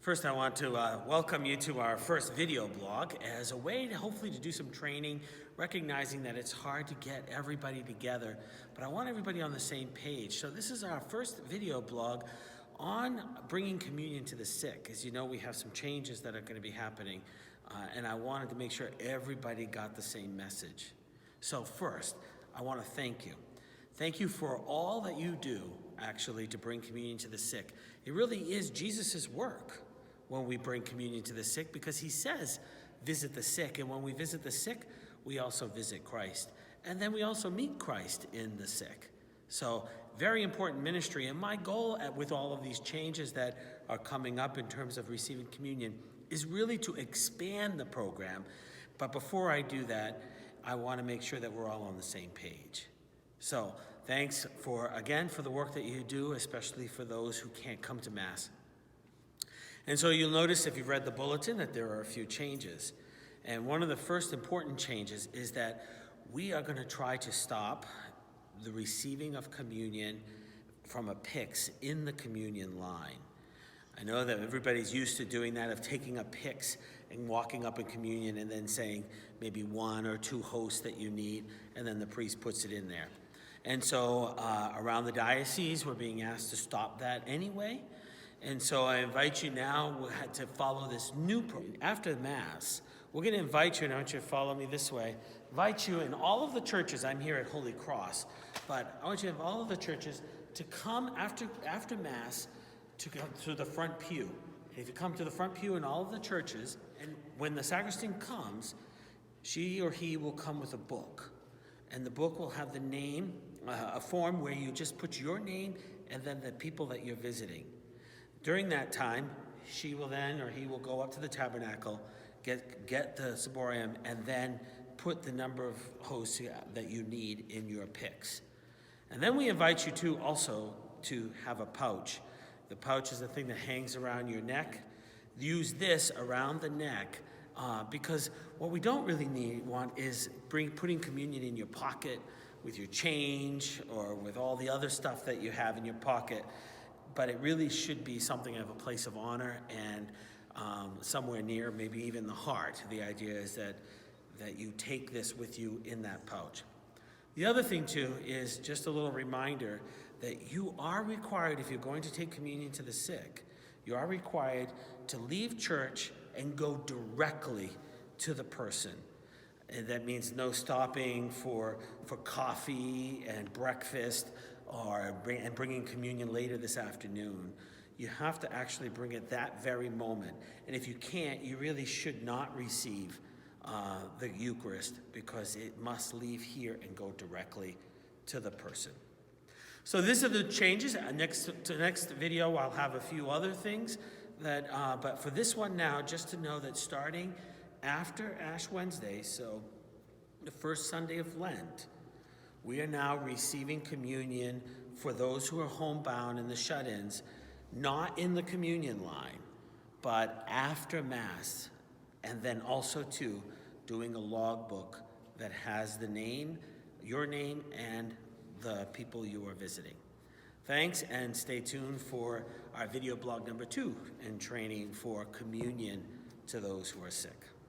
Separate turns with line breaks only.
First, I want to welcome you to our first video blog as a way to hopefully to do some training, recognizing that it's hard to get everybody together, but I want everybody on the same page. So this is our first video blog on bringing communion to the sick. As you know, we have some changes that are going to be happening, and I wanted to make sure everybody got the same message. So first, I want to thank you. Thank you for all that you do, actually, to bring communion to the sick. It really is Jesus' work when we bring communion to the sick, because he says, visit the sick. And when we visit the sick, we also visit Christ. And then we also meet Christ in the sick. So very important ministry. And my goal with all of these changes that are coming up in terms of receiving communion is really to expand the program. But before I do that, I want to make sure that we're all on the same page. So thanks again for the work that you do, especially for those who can't come to Mass. And so you'll notice, if you've read the bulletin, that there are a few changes. And one of the first important changes is that we are going to try to stop the receiving of communion from a pyx in the communion line. I know that everybody's used to doing that, of taking a pyx and walking up in communion and then saying maybe one or two hosts that you need, and then the priest puts it in there. And so around the diocese, we're being asked to stop that anyway. And so I invite you now to follow this new program. After Mass, we're going to invite you, and I want you to follow me this way, invite you in all of the churches. I'm here at Holy Cross, but I want you to have all of the churches to come after Mass to come to the front pew. And if you come to the front pew in all of the churches, and when the sacristan comes, she or he will come with a book. And the book will have the name, a form where you just put your name and then the people that you're visiting. During that time, she will then, or he will go up to the tabernacle, get the ciborium, and then put the number of hosts that you need in your pyx. And then we invite you to also to have a pouch. The pouch is the thing that hangs around your neck. Use this around the neck because what we don't really want is putting communion in your pocket with your change or with all the other stuff that you have in your pocket. But it really should be something of a place of honor and somewhere near, maybe even the heart. The idea is that you take this with you in that pouch. The other thing, too, is just a little reminder that you are required, if you're going to take communion to the sick, you are required to leave church and go directly to the person. And that means no stopping for coffee and breakfast, and bringing communion later this afternoon. You have to actually bring it that very moment. And if you can't, you really should not receive the Eucharist, because it must leave here and go directly to the person. So these are the changes. Next video, I'll have a few other things but for this one now, just to know that starting after Ash Wednesday, so the first Sunday of Lent, we are now receiving communion for those who are homebound and the shut-ins, not in the communion line, but after Mass, and then also, too, doing a logbook that has the name, your name, and the people you are visiting. Thanks, and stay tuned for our video blog number 2 and training for communion to those who are sick.